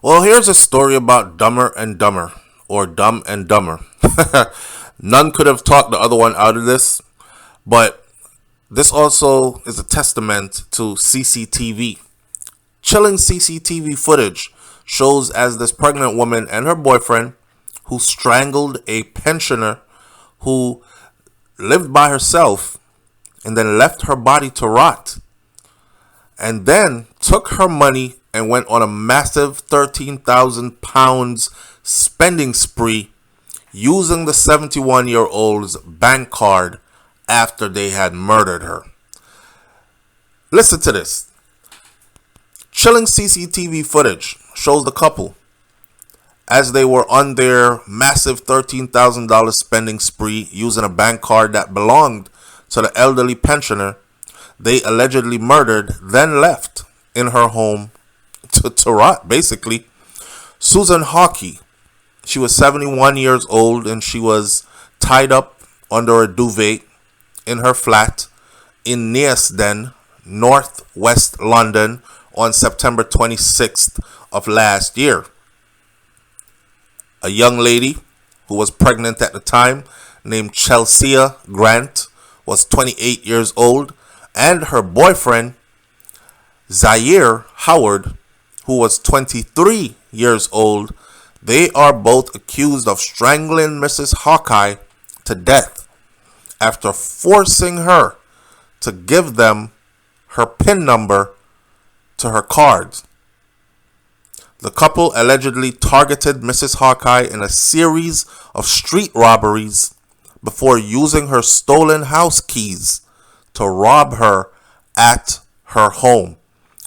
Well, here's a story about Dumber and Dumber, or Dumb and Dumber. None could have talked the other one out of this, but this also is a testament to CCTV. Chilling CCTV footage shows as this pregnant woman and her boyfriend, who strangled a pensioner who lived by herself and then left her body to rot, and then took her money and went on a massive 13,000 pounds spending spree using the 71-year-old's bank card after they had murdered her. Listen to this. Chilling CCTV footage shows the couple as they were on their massive $13,000 spending spree using a bank card that belonged to the elderly pensioner they allegedly murdered, then left in her home to rot, basically. Susan Hockey, she was 71 years old and she was tied up under a duvet in her flat in Neasden, northwest London, on September 26th of last year. A young lady who was pregnant at the time, named Chelsea Grant, was 28 years old, and her boyfriend, Zaire Howard, who was 23 years old, they are both accused of strangling Mrs. Hawkeye to death after forcing her to give them her PIN number to her cards. The couple allegedly targeted Mrs. Hawkeye in a series of street robberies before using her stolen house keys to rob her at her home.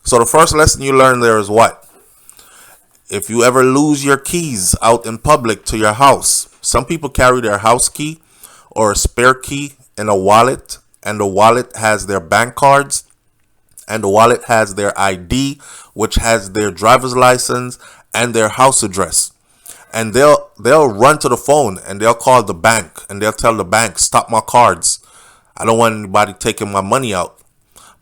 So the first lesson you learn there is what? If you ever lose your keys out in public to your house, some people carry their house key or a spare key in a wallet, and the wallet has their bank cards, and the wallet has their ID, which has their driver's license and their house address. And they'll run to the phone and they'll call the bank and they'll tell the bank, stop my cards. I don't want anybody taking my money out.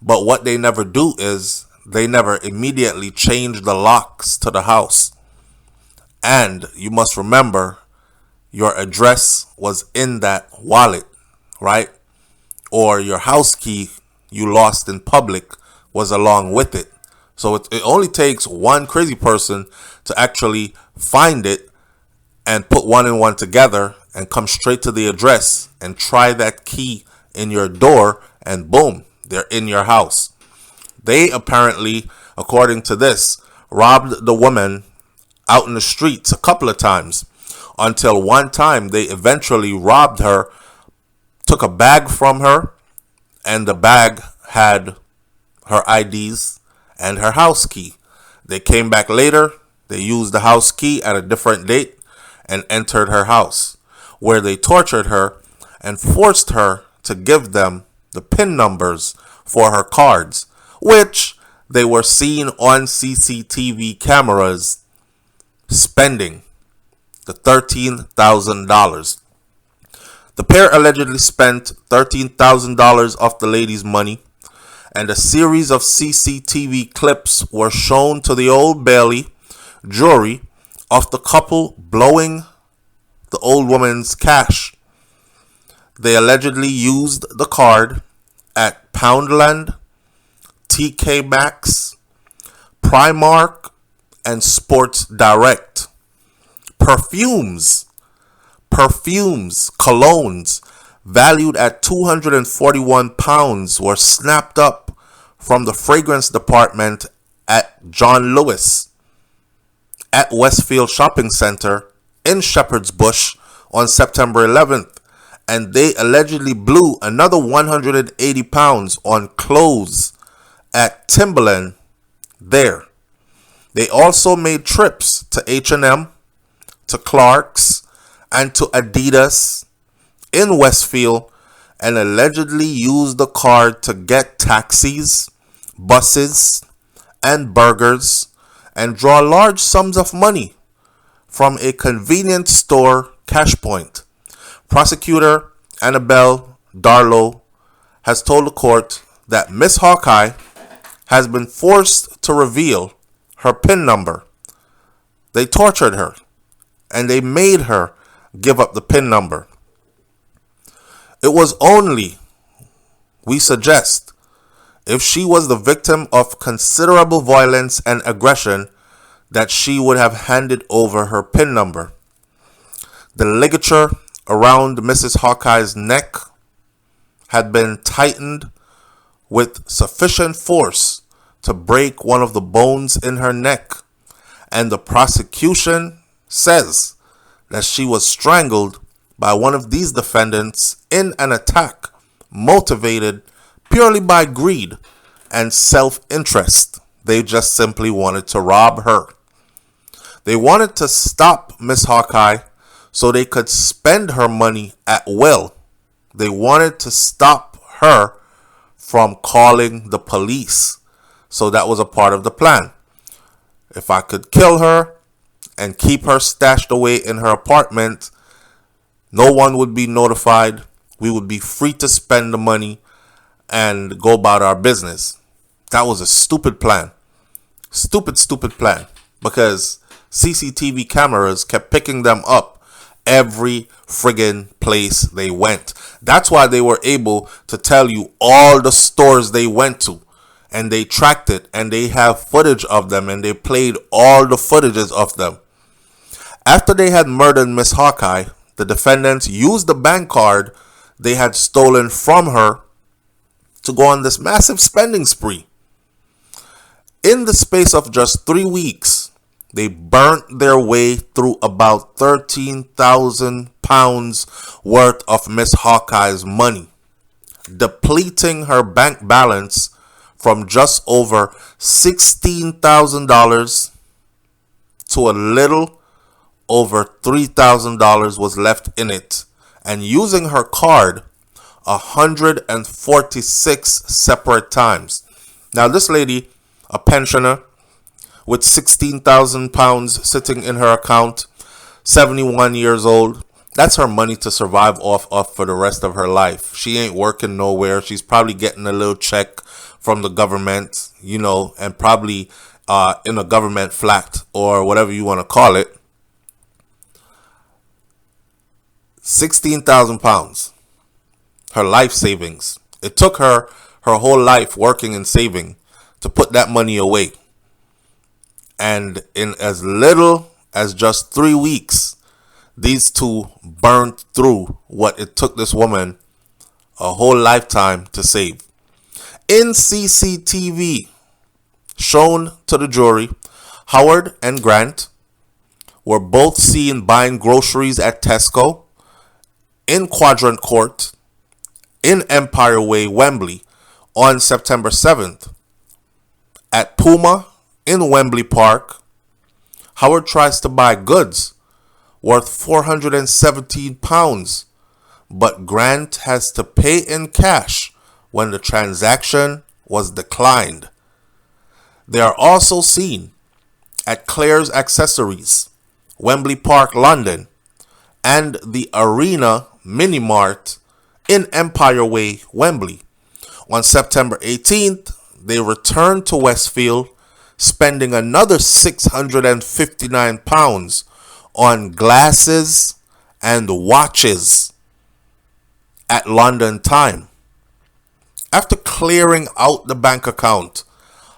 But what they never do is they never immediately change the locks to the house. And you must remember your address was in that wallet, right? Or your house key you lost in public was along with it. So it only takes one crazy person to actually find it and put one and one together and come straight to the address and try that key in your door, and boom, they're in your house. They apparently, according to this, robbed the woman out in the streets a couple of times, until one time they eventually robbed her, took a bag from her, and the bag had her IDs and her house key. They came back later, they used the house key at a different date and entered her house, where they tortured her and forced her to give them the PIN numbers for her cards, which they were seen on CCTV cameras spending the $13,000. The pair allegedly spent $13,000 off the lady's money, and a series of CCTV clips were shown to the Old Bailey jury of the couple blowing the old woman's cash. They allegedly used the card at Poundland, TK Maxx, Primark, and Sports Direct. Perfumes, colognes, valued at £241 were snapped up from the fragrance department at John Lewis at Westfield Shopping Center in Shepherd's Bush on September 11th, and they allegedly blew another £180 on clothes at Timberland there. They also made trips to H&M, to Clark's, and to Adidas in Westfield, and allegedly used the card to get taxis, buses, and burgers, and draw large sums of money from a convenience store cash point. Prosecutor Annabelle Darlow has told the court that Miss Hawkeye has been forced to reveal her PIN number They tortured her and they made her give up the PIN number. It was only, we suggest, if she was the victim of considerable violence and aggression that she would have handed over her PIN number. The ligature around Mrs. Hawkeye's neck had been tightened with sufficient force to break one of the bones in her neck, and the prosecution says that she was strangled by one of these defendants in an attack motivated purely by greed and self-interest. They just simply wanted to rob her. They wanted to stop Miss Hawkeye so they could spend her money at will. They wanted to stop her from calling the police. So that was a part of the plan. If I could kill her and keep her stashed away in her apartment, no one would be notified. We would be free to spend the money and go about our business. That was a stupid plan. Stupid plan. Because CCTV cameras kept picking them up every friggin' place they went. That's why they were able to tell you all the stores they went to. And they tracked it, and they have footage of them, and they played all the footages of them. After they had murdered Miss Hawkeye, the defendants used the bank card they had stolen from her to go on this massive spending spree. In the space of just 3 weeks, they burnt their way through about £13,000 worth of Miss Hawkeye's money, depleting her bank balance from just over $16,000 to a little over $3,000 was left in it, and using her card 146 separate times. Now this lady, a pensioner with £16,000 sitting in her account, 71 years old, that's her money to survive off of for the rest of her life. She ain't working nowhere. She's probably getting a little check from the government, and probably in a government flat or whatever you want to call it. £16,000, her life savings. It took her whole life working and saving to put that money away. And in as little as just 3 weeks, these two burnt through what it took this woman a whole lifetime to save. In CCTV, shown to the jury, Howard and Grant were both seen buying groceries at Tesco, in Quadrant Court, in Empire Way, Wembley, on September 7th. At Puma, in Wembley Park, Howard tries to buy goods worth £417, but Grant has to pay in cash when the transaction was declined. They are also seen at Claire's Accessories, Wembley Park, London, and the Arena Mini Mart in Empire Way, Wembley. On September 18th, they returned to Westfield, spending another £659 on glasses and watches at London time. After clearing out the bank account,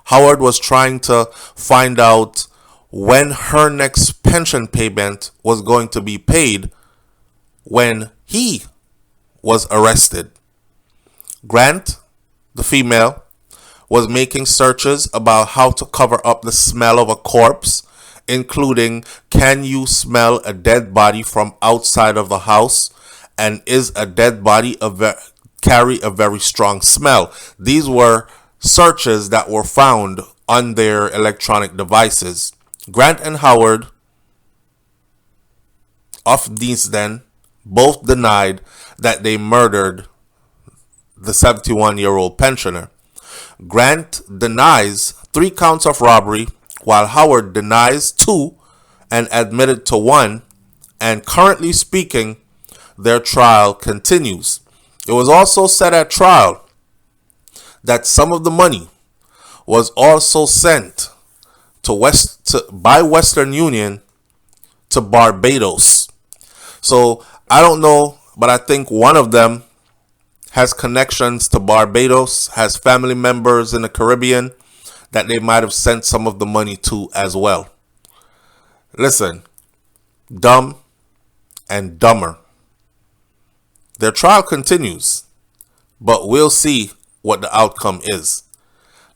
Howard was trying to find out when her next pension payment was going to be paid when he was arrested. Grant, the female, was making searches about how to cover up the smell of a corpse, including, can you smell a dead body from outside of the house? And is a dead body carry a very strong smell? These were searches that were found on their electronic devices. Grant and Howard, of these then, both denied that they murdered the 71-year-old pensioner. Grant denies 3 counts of robbery, while Howard denies 2 and admitted to 1, and currently speaking, their trial continues. It was also said at trial that some of the money was also sent by Western Union to Barbados. So I don't know, but I think one of them has connections to Barbados, has family members in the Caribbean that they might have sent some of the money to as well. Listen, Dumb and Dumber. Their trial continues, but we'll see what the outcome is.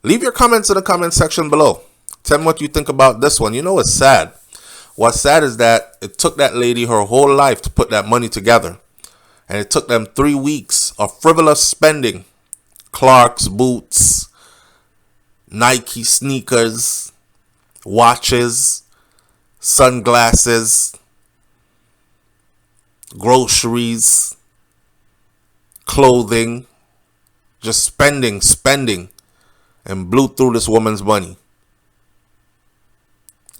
Leave your comments in the comment section below. Tell me what you think about this one. You know, it's sad. What's sad is that it took that lady her whole life to put that money together. And it took them 3 weeks of frivolous spending. Clark's boots, Nike sneakers, watches, sunglasses, groceries, clothing. Just spending, and blew through this woman's money.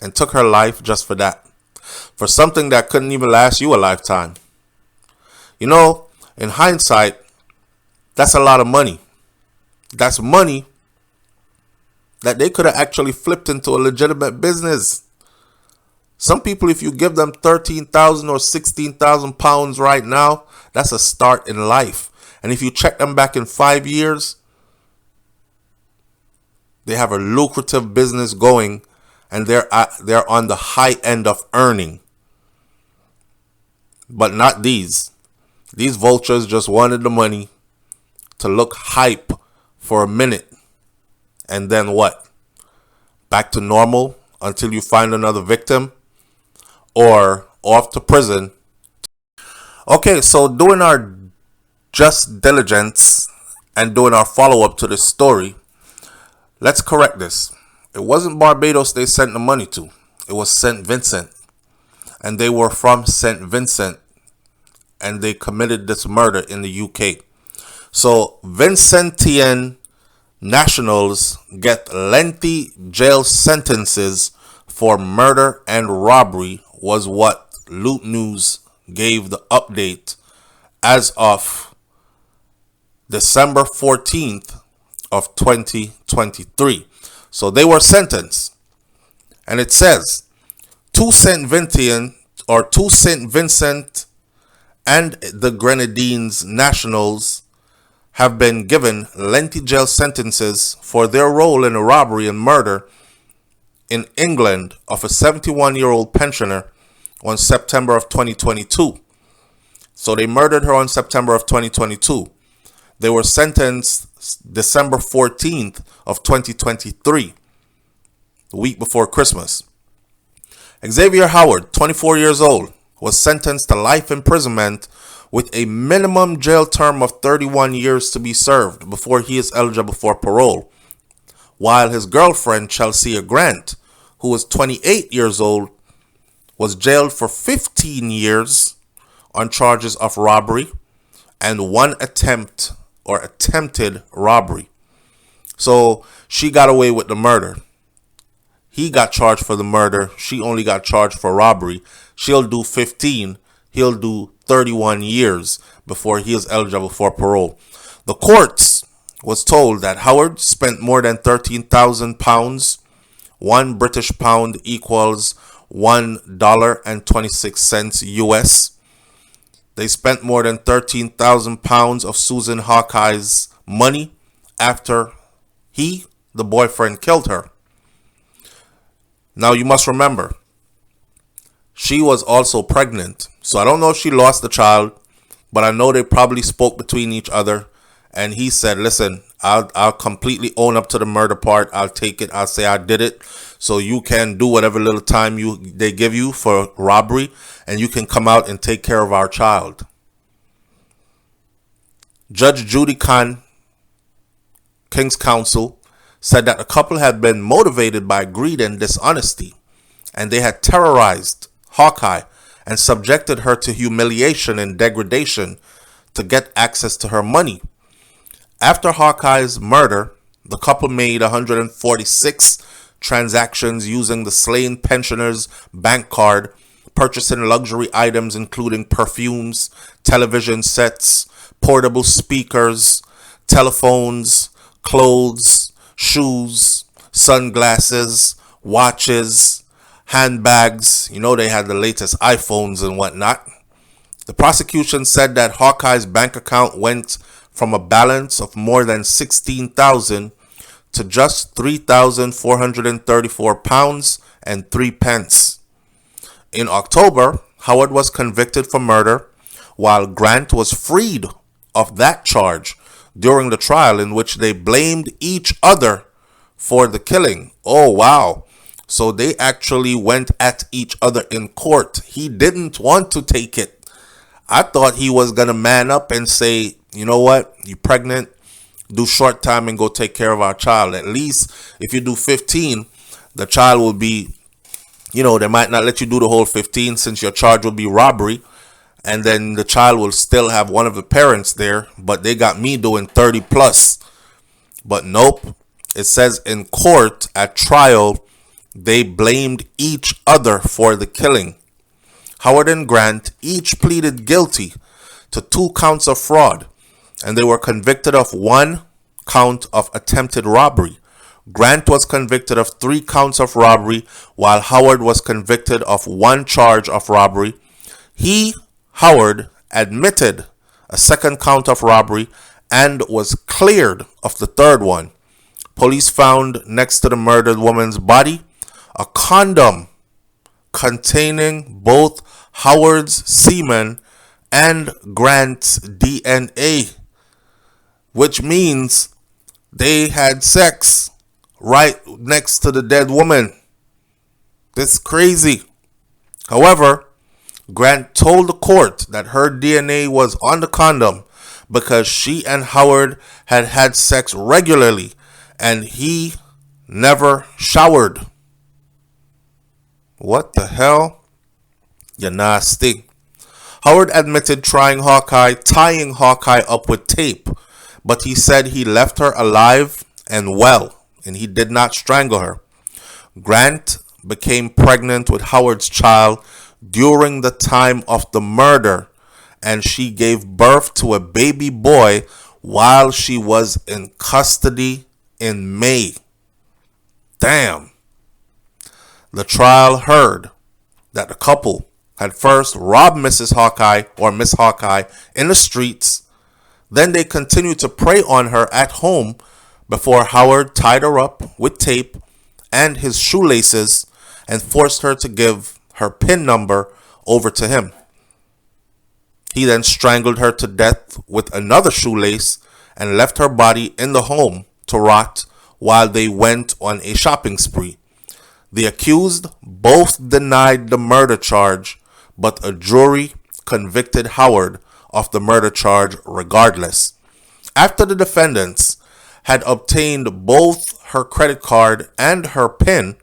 And took her life just for that. For something that couldn't even last you a lifetime. You know, in hindsight, that's a lot of money. That's money that they could have actually flipped into a legitimate business. Some people, if you give them 13,000 or 16,000 pounds right now, that's a start in life. And if you check them back in 5 years, they have a lucrative business going, and they're on the high end of earning. But not these. These vultures just wanted the money to look hype for a minute. And then what? Back to normal until you find another victim, or off to prison. Okay, so doing our just diligence and doing our follow-up to this story, let's correct this. It wasn't Barbados they sent the money to. It was St. Vincent. And they were from St. Vincent. And they committed this murder in the UK. So Vincentian nationals get lengthy jail sentences for murder and robbery, was what Loot News gave the update as of December 14th of 2023. So they were sentenced. And it says, two St. Vincent and the Grenadines nationals have been given lengthy jail sentences for their role in a robbery and murder in England of a 71-year-old pensioner on September of 2022. So they murdered her on September of 2022. They were sentenced December 14th of 2023, the week before Christmas. Xavier Howard, 24 years old, was sentenced to life imprisonment with a minimum jail term of 31 years to be served before he is eligible for parole, while his girlfriend, Chelsea Grant, who was 28 years old, was jailed for 15 years on charges of robbery and one attempted robbery. So she got away with the murder. He got charged for the murder. She only got charged for robbery. She'll do 15. He'll do 31 years before he is eligible for parole. The courts was told that Howard spent more than 13,000 pounds. 1 British pound equals $1.26 US. They spent more than 13,000 pounds of Susan Hawkeye's money after he, the boyfriend, killed her. Now you must remember, she was also pregnant. So I don't know if she lost the child, but I know they probably spoke between each other. And he said, listen, I'll completely own up to the murder part. I'll take it. I'll say I did it. So you can do whatever little time they give you for robbery, and you can come out and take care of our child. Judge Judy Khan, King's Counsel, said that the couple had been motivated by greed and dishonesty, and they had terrorized Hawkeye and subjected her to humiliation and degradation to get access to her money. After Hawkeye's murder, the couple made 146 transactions using the slain pensioner's bank card, purchasing luxury items including perfumes, television sets, portable speakers, telephones, clothes, shoes, sunglasses, watches, handbags. You know, they had the latest iPhones and whatnot. The prosecution said that Hawkeye's bank account went from a balance of more than 16,000 to just 3,434 pounds and 3 pence. In October, Howard was convicted for murder, while Grant was freed of that charge during the trial, in which they blamed each other for the killing. Oh, wow. So they actually went at each other in court. He didn't want to take it. I thought he was going to man up and say, you know what, you pregnant, do short time and go take care of our child. At least if you do 15, the child will be, you know, they might not let you do the whole 15 since your charge will be robbery. And then the child will still have one of the parents there. But they got me doing 30 plus. But nope. It says in court at trial, they blamed each other for the killing. Howard and Grant each pleaded guilty to 2 counts of fraud, and they were convicted of 1 count of attempted robbery. Grant was convicted of 3 counts of robbery, while Howard was convicted of 1 charge of robbery. Howard, admitted a 2nd count of robbery and was cleared of the 3rd one. Police found next to the murdered woman's body a condom containing both Howard's semen and Grant's DNA, which means they had sex right next to the dead woman. This is crazy. However, Grant told the court that her DNA was on the condom because she and Howard had had sex regularly and he never showered. What the hell? You're nasty. Howard admitted tying Hawkeye up with tape, but he said he left her alive and well, and he did not strangle her. Grant became pregnant with Howard's child during the time of the murder, and she gave birth to a baby boy while she was in custody in May. Damn. The trial heard that the couple had first robbed Mrs. Hawkeye or Miss Hawkeye in the streets. Then they continued to prey on her at home before Howard tied her up with tape and his shoelaces and forced her to give her PIN number over to him. He then strangled her to death with another shoelace and left her body in the home to rot while they went on a shopping spree. The accused both denied the murder charge, but a jury convicted Howard of the murder charge regardless. After the defendants had obtained both her credit card and her PIN,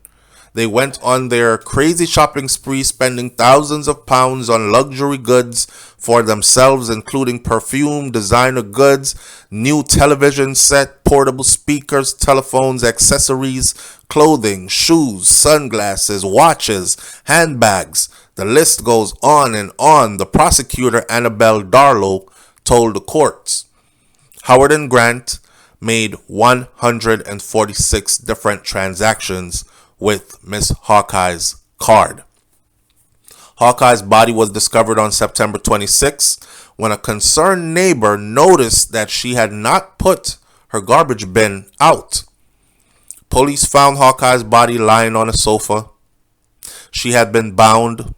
they went on their crazy shopping spree, spending thousands of pounds on luxury goods for themselves, including perfume, designer goods, new television set, portable speakers, telephones, accessories, clothing, shoes, sunglasses, watches, handbags. The list goes on and on, the prosecutor Annabelle Darlow told the courts. Howard and Grant made 146 different transactions with Miss Hawkeye's card. Hawkeye's body was discovered on September 26 when a concerned neighbor noticed that she had not put her garbage bin out. Police found Hawkeye's body lying on a sofa. She had been bound.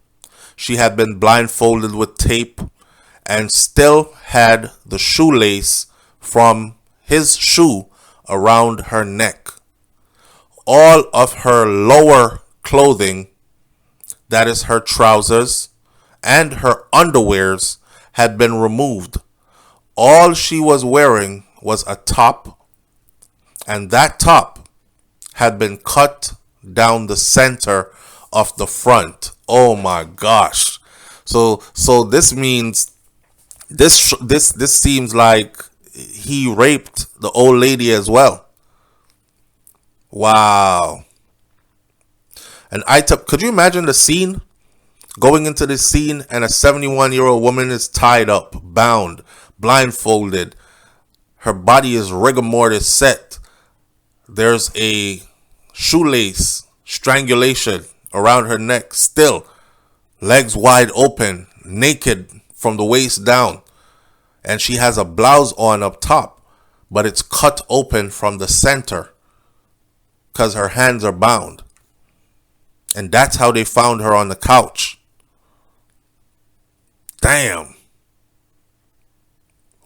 She had been blindfolded with tape and still had the shoelace from his shoe around her neck. All of her lower clothing, that is her trousers and her underwears, had been removed. All she was wearing was a top, and that top had been cut down the center of the front. Oh my gosh. So this means this seems like he raped the old lady as well. Wow. And could you imagine the scene? Going into this scene and a 71-year-old woman is tied up, bound, blindfolded. Her body is rigor mortis set. There's a shoelace strangulation around her neck, still legs wide open, naked from the waist down. And she has a blouse on up top, but it's cut open from the center because her hands are bound. And that's how they found her on the couch. Damn.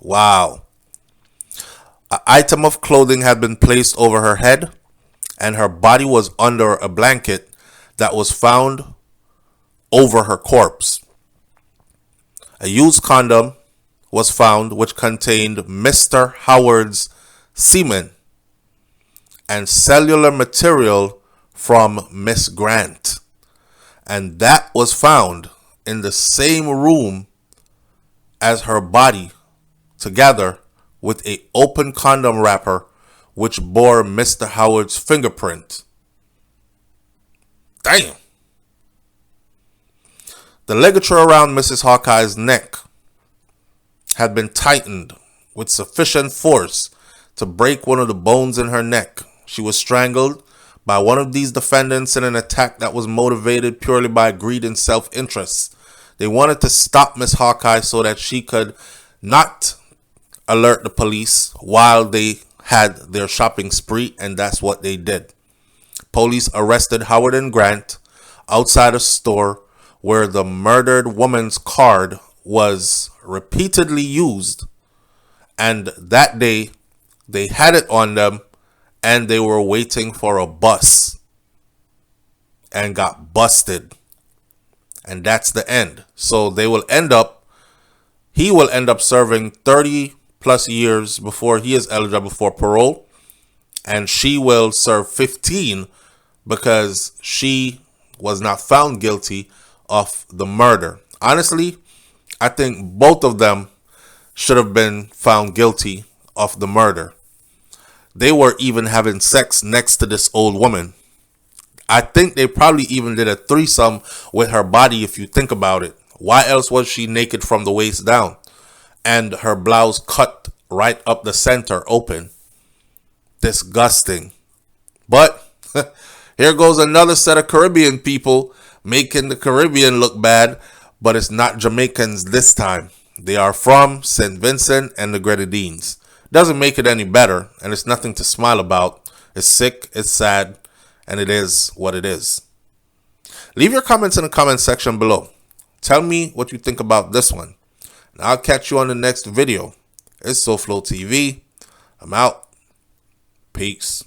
Wow. An item of clothing had been placed over her head, and her body was under a blanket that was found over her corpse. A used condom was found which contained Mr. Howard's semen and cellular material from Miss Grant. And that was found in the same room as her body, together with an open condom wrapper which bore Mr. Howard's fingerprint. Damn. The ligature around Mrs. Hawkeye's neck had been tightened with sufficient force to break one of the bones in her neck. She was strangled by one of these defendants in an attack that was motivated purely by greed and self-interest. They wanted to stop Miss Hawkeye so that she could not alert the police while they had their shopping spree, and that's what they did. Police arrested Howard and Grant outside a store where the murdered woman's card was repeatedly used, and that day they had it on them and they were waiting for a bus and got busted. And that's the end. So he will end up serving 30 plus years before he is eligible for parole, and she will serve 15 because she was not found guilty of the murder. Honestly, I think both of them should have been found guilty of the murder. They were even having sex next to this old woman. I think they probably even did a threesome with her body, if you think about it. Why else was she naked from the waist down and her blouse cut right up the center open? Disgusting. But here goes another set of Caribbean people making the Caribbean look bad, but it's not Jamaicans this time. They are from St. Vincent and the Grenadines. Doesn't make it any better, and it's nothing to smile about. It's sick, it's sad, and it is what it is. Leave your comments in the comment section below. Tell me what you think about this one. And I'll catch you on the next video. It's SouFLoTV. I'm out. Peace.